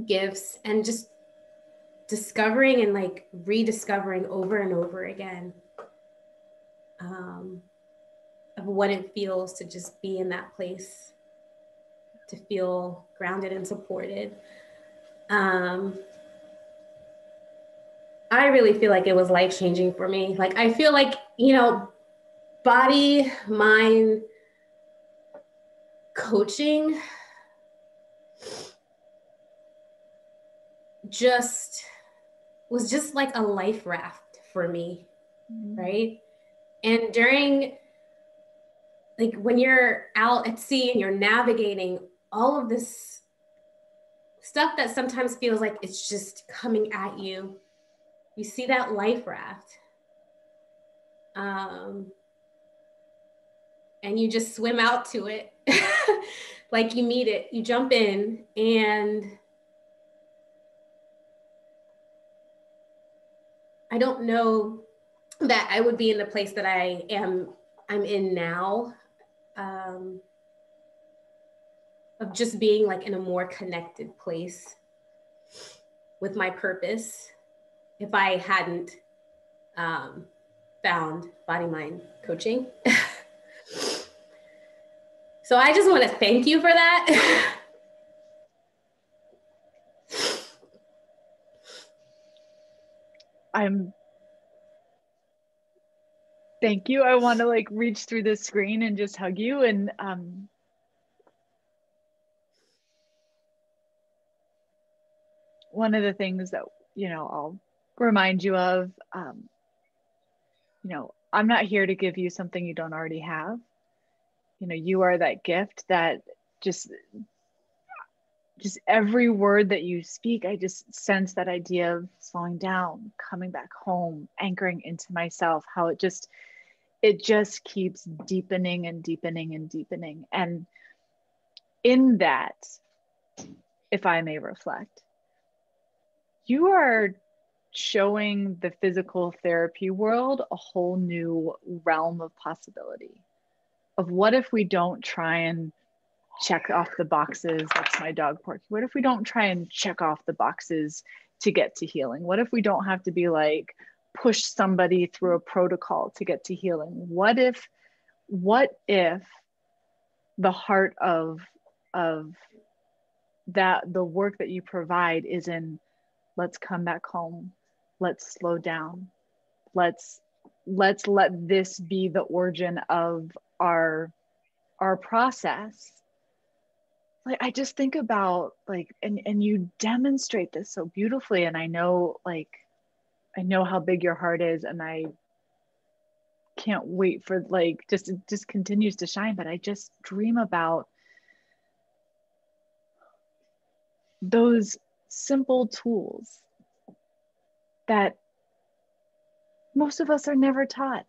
gifts, and just discovering and like rediscovering over and over again of what it feels to just be in that place, to feel grounded and supported. I really feel like it was life-changing for me. Like, I feel like, you know, body, mind coaching was just like a life raft for me, right? And during, like, when you're out at sea and you're navigating all of this stuff that sometimes feels like it's just coming at you, you see that life raft. And you just swim out to it. Like, you meet it, you jump in, and I don't know that I would be in the place that I'm in now, of just being like in a more connected place with my purpose, if I hadn't found Body Mind Coaching. So I just want to thank you for that. I'm thank you. I want to like reach through this screen and just hug you. And one of the things that, you know, I'll remind you of, you know, I'm not here to give you something you don't already have. You know, you are that gift that just every word that you speak, I just sense that idea of slowing down, coming back home, anchoring into myself, how it just keeps deepening and deepening and deepening. And in that, if I may reflect, you are showing the physical therapy world a whole new realm of possibility of what if we don't try and check off the boxes. That's my dog Porky. What if we don't try and check off the boxes to get to healing? What if we don't have to be like push somebody through a protocol to get to healing? What if the heart of that, the work that you provide is in, let's come back home, let's slow down, let's let this be the origin of our process. Like, I just think about like, and you demonstrate this so beautifully. And I know how big your heart is, and I can't wait for like, it just continues to shine. But I just dream about those simple tools that most of us are never taught.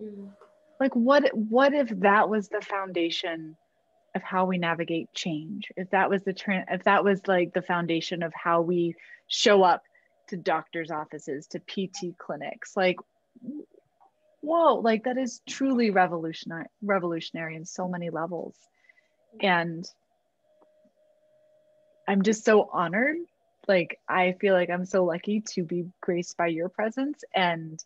Mm. Like, what if that was the foundation of how we navigate change? If that was if that was like the foundation of how we show up to doctors' offices, to PT clinics, like, whoa, like that is truly revolutionary in so many levels. And I'm just so honored. Like, I feel like I'm so lucky to be graced by your presence, and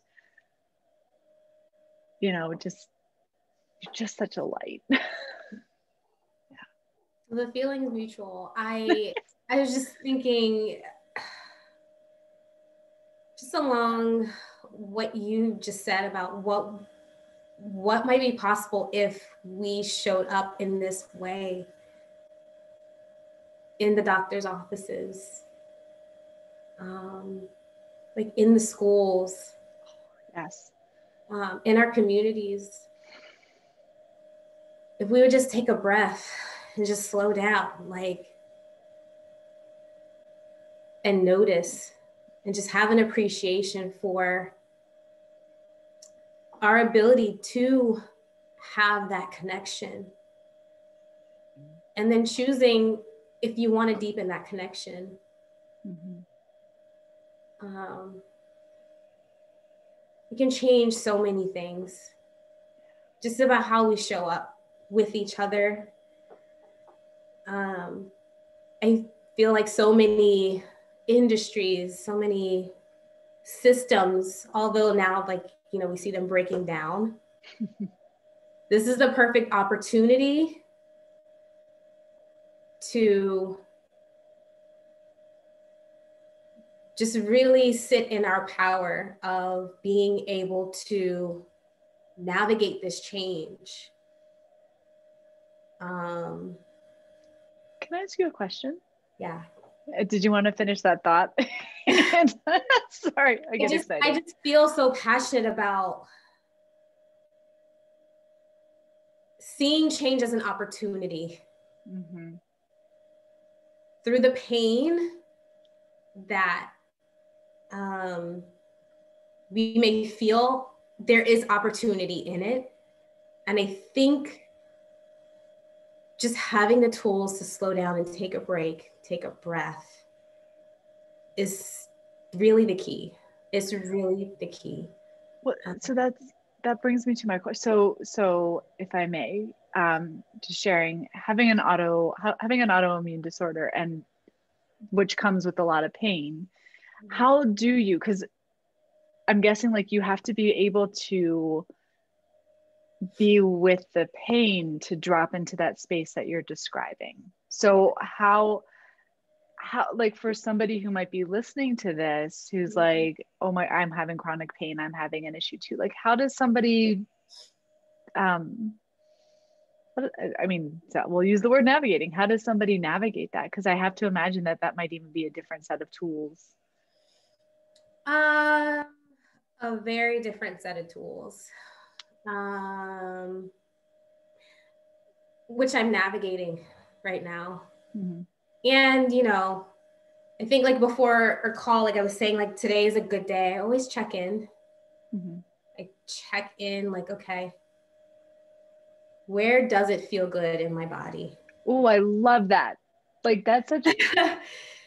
you know, you're just such a light. The feeling is mutual. I was just thinking, just along what you just said about what might be possible if we showed up in this way in the doctor's offices, like in the schools, yes, in our communities. If we would just take a breath and just slow down, like, and notice, and just have an appreciation for our ability to have that connection. And then choosing if you want to deepen that connection. Mm-hmm. It can change so many things, just about how we show up with each other. I feel like so many industries, so many systems, although now, like, you know, we see them breaking down. This is the perfect opportunity to just really sit in our power of being able to navigate this change. Can I ask you a question? Yeah. Did you want to finish that thought? Sorry, I get excited. I just feel so passionate about seeing change as an opportunity. Mm-hmm. Through the pain that we may feel, there is opportunity in it. And I think just having the tools to slow down and take a break, take a breath, is really the key. It's really the key. Well, so that brings me to my question. So if I may, just sharing, having an autoimmune disorder, and which comes with a lot of pain. How do you, because I'm guessing like you have to be able to be with the pain to drop into that space that you're describing. So how how, like for somebody who might be listening to this, who's like, oh my, I'm having chronic pain, I'm having an issue too. Like, how does somebody, um, I mean, we'll use the word navigating. How does somebody navigate that? Because I have to imagine that that might even be a different set of tools. A very different set of tools, which I'm navigating right now. Mm-hmm. And, you know, I think like before our call, like I was saying, like today is a good day. I always check in. Mm-hmm. I check in like, okay, where does it feel good in my body? Oh, I love that. Like that's such,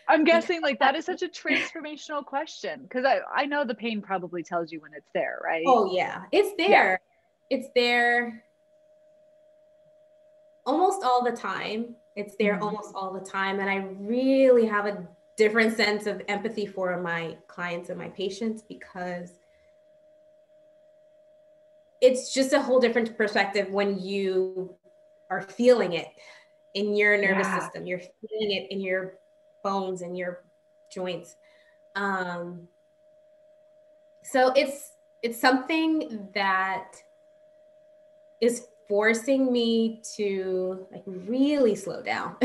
I'm guessing like that is such a transformational question, because I know the pain probably tells you when it's there, right? Oh yeah, it's there. Yeah. It's there almost all the time. It's there Mm-hmm. almost all the time. And I really have a different sense of empathy for my clients and my patients, because it's just a whole different perspective when you are feeling it in your nervous system. You're feeling it in your bones and your joints. So it's something that is forcing me to like really slow down.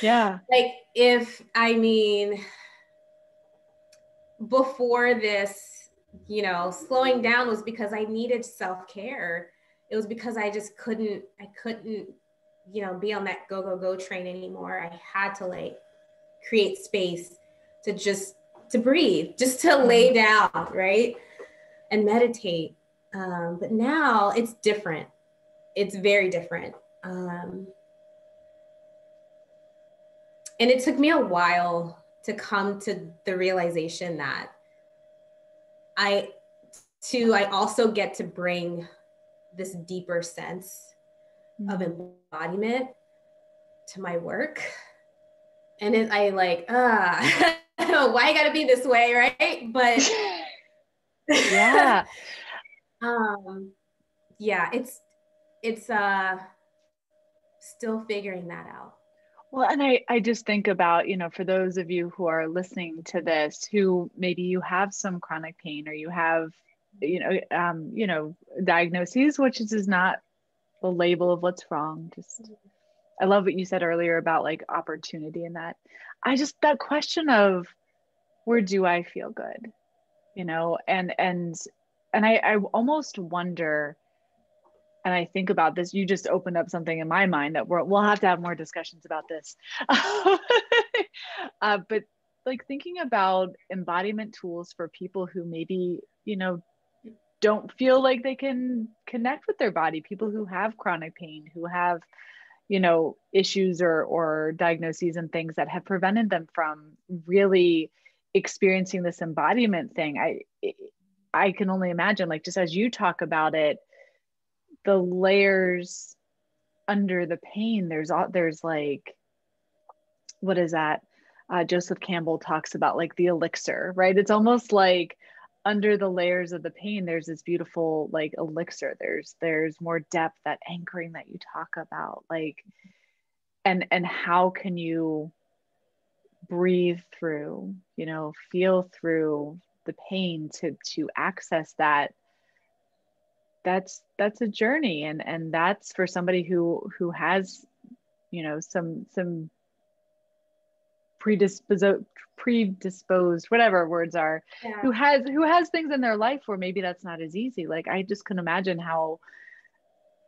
Yeah. Like before this, you know, slowing down was because I needed self-care. It was because I couldn't, you know, be on that go train anymore. I had to like create space to breathe, just to lay down, right? And meditate. But now it's different. It's very different. And it took me a while to come to the realization that I also get to bring this deeper sense of embodiment to my work. And I like, why I gotta be this way, right? But yeah. Yeah, it's still figuring that out. Well, and I just think about, you know, for those of you who are listening to this, who maybe you have some chronic pain, or you have, you know, diagnoses, which is not the label of what's wrong. Just, I love what you said earlier about like opportunity and that. That question of where do I feel good, you know, and I almost wonder, and I think about this, you just opened up something in my mind that we'll have to have more discussions about this. But like thinking about embodiment tools for people who maybe, you know, don't feel like they can connect with their body, people who have chronic pain, who have, you know, issues or diagnoses and things that have prevented them from really experiencing this embodiment thing. I can only imagine, like, just as you talk about it, the layers under the pain, there's like, what is that? Joseph Campbell talks about like the elixir, right? It's almost like under the layers of the pain, there's this beautiful like elixir. There's more depth, that anchoring that you talk about, like, and how can you breathe through, you know, feel through the pain to access that. That's a journey, and that's for somebody who has, you know, some predisposed, whatever words are, Yeah. who has things in their life where maybe that's not as easy. Like I just can imagine how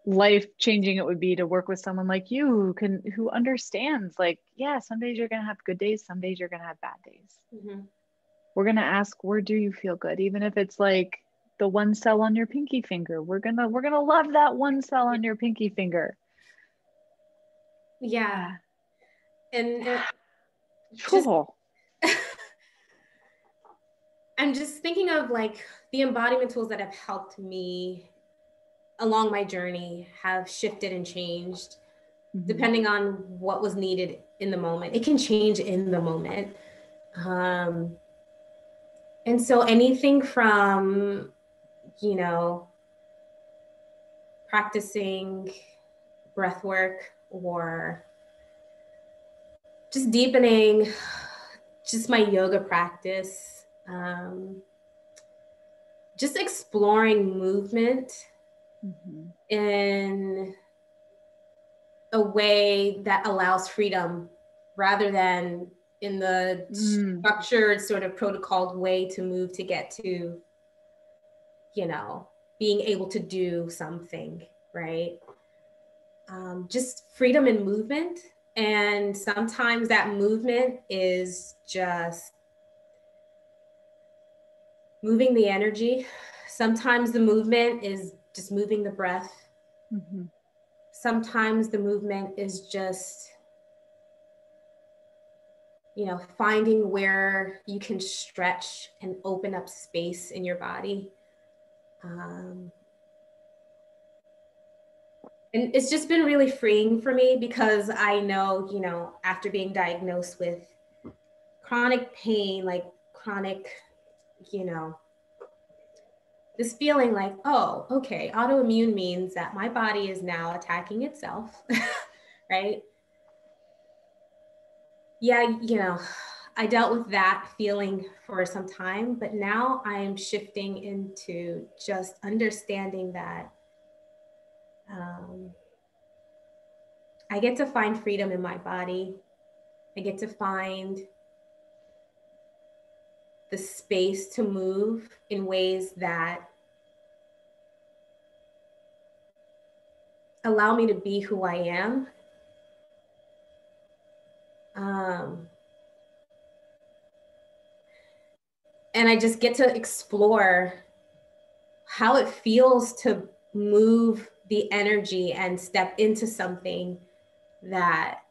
life changing it would be to work with someone like you who understands, like, yeah, some days you're going to have good days, some days you're going to have bad days. Mm-hmm. We're going to ask, where do you feel good? Even if it's like the one cell on your pinky finger, we're going to love that one cell on your pinky finger. Yeah. And cool. I'm just thinking of like the embodiment tools that have helped me along my journey have shifted and changed depending on what was needed in the moment. It can change in the moment. And so anything from, you know, practicing breath work or just deepening just my yoga practice, just exploring movement in a way that allows freedom rather than in the structured sort of protocoled way to move to get to, you know, being able to do something, right? Just freedom in movement. And sometimes that movement is just moving the energy. Sometimes the movement is just moving the breath. Sometimes the movement is just, you know, finding where you can stretch and open up space in your body. And it's just been really freeing for me because I know, you know, after being diagnosed with chronic pain, like chronic, you know, this feeling like, oh, okay, autoimmune means that my body is now attacking itself, right? Yeah, you know, I dealt with that feeling for some time, but now I am shifting into just understanding that I get to find freedom in my body. I get to find the space to move in ways that allow me to be who I am. And I just get to explore how it feels to move the energy and step into something that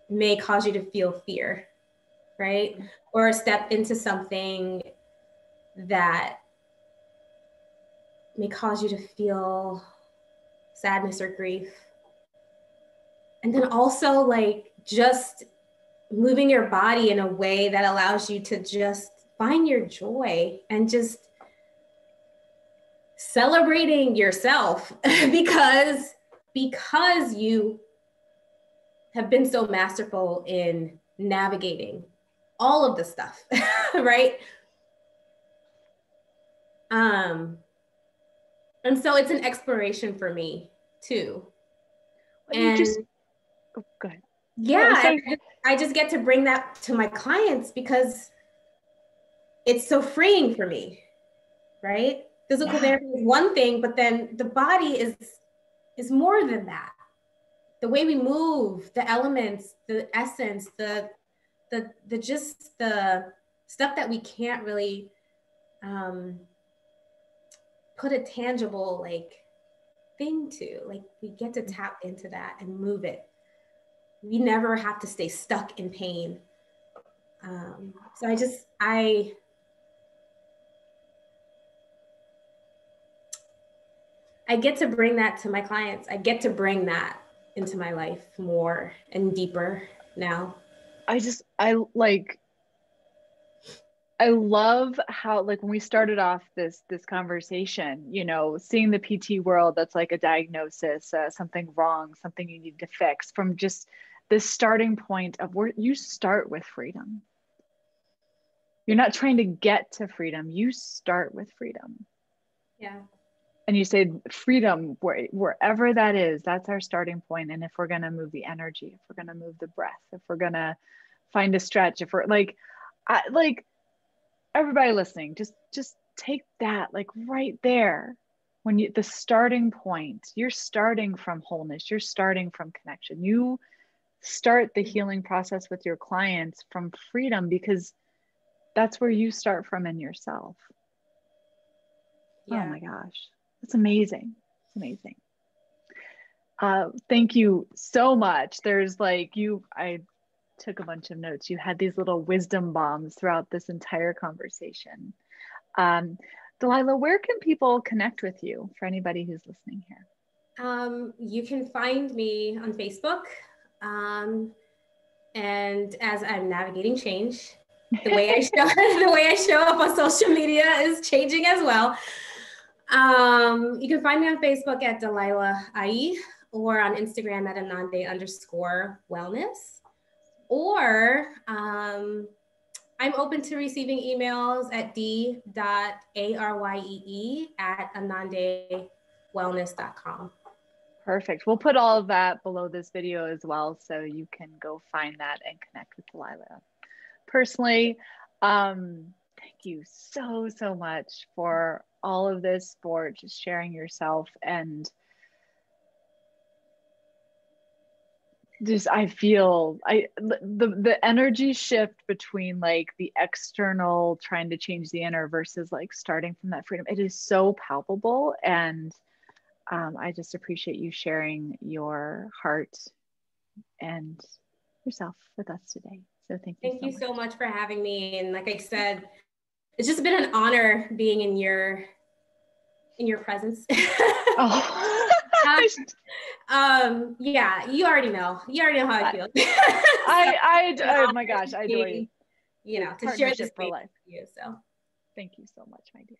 may cause you to feel fear, right? Or step into something that may cause you to feel sadness or grief. And then also like just moving your body in a way that allows you to just find your joy and just celebrating yourself because you have been so masterful in navigating all of the stuff, right? And so it's an exploration for me too. And go ahead. Yeah, I just get to bring that to my clients because it's so freeing for me, right? Physical therapy is one thing, but then the body is more than that. The way we move, the elements, the essence, the just the stuff that we can't really put a tangible like thing to, like we get to tap into that and move it. We never have to stay stuck in pain. So I get to bring that to my clients. I get to bring that into my life more and deeper now. I love how, like, when we started off this conversation, you know, seeing the PT world, that's like a diagnosis, something wrong, something you need to fix, from just this starting point of where you start with freedom. You're not trying to get to freedom. You start with freedom. Yeah. And you say freedom, wherever that is, that's our starting point. And if we're going to move the energy, if we're going to move the breath, if we're going to find a stretch, if we're like everybody listening, just take that, like right there, when the starting point, you're starting from wholeness, you're starting from connection. You start the healing process with your clients from freedom, because that's where you start from in yourself. Yeah. Oh my gosh, it's amazing. It's amazing. Thank you so much. There's like I took a bunch of notes. You had these little wisdom bombs throughout this entire conversation. Delilah, where can people connect with you, for anybody who's listening here? You can find me on Facebook. And as I'm navigating change, the way I show up on social media is changing as well. You can find me on Facebook at Delilah Ai, or on Instagram at Anande_wellness. Or I'm open to receiving emails at d.aryee@anandewellness.com. Perfect. We'll put all of that below this video as well, so you can go find that and connect with Delilah personally. Thank you so, so much for all of this, for just sharing yourself, and just I feel the energy shift between like the external trying to change the inner versus like starting from that freedom. It is so palpable, and I just appreciate you sharing your heart and yourself with us today. So thank you. Thank you so much for having me. And like I said, it's just been an honor being in your presence. Oh. Yeah, you already know how I feel. Oh my gosh, I adore you. You know, to share this for life. with you. So thank you so much, my dear.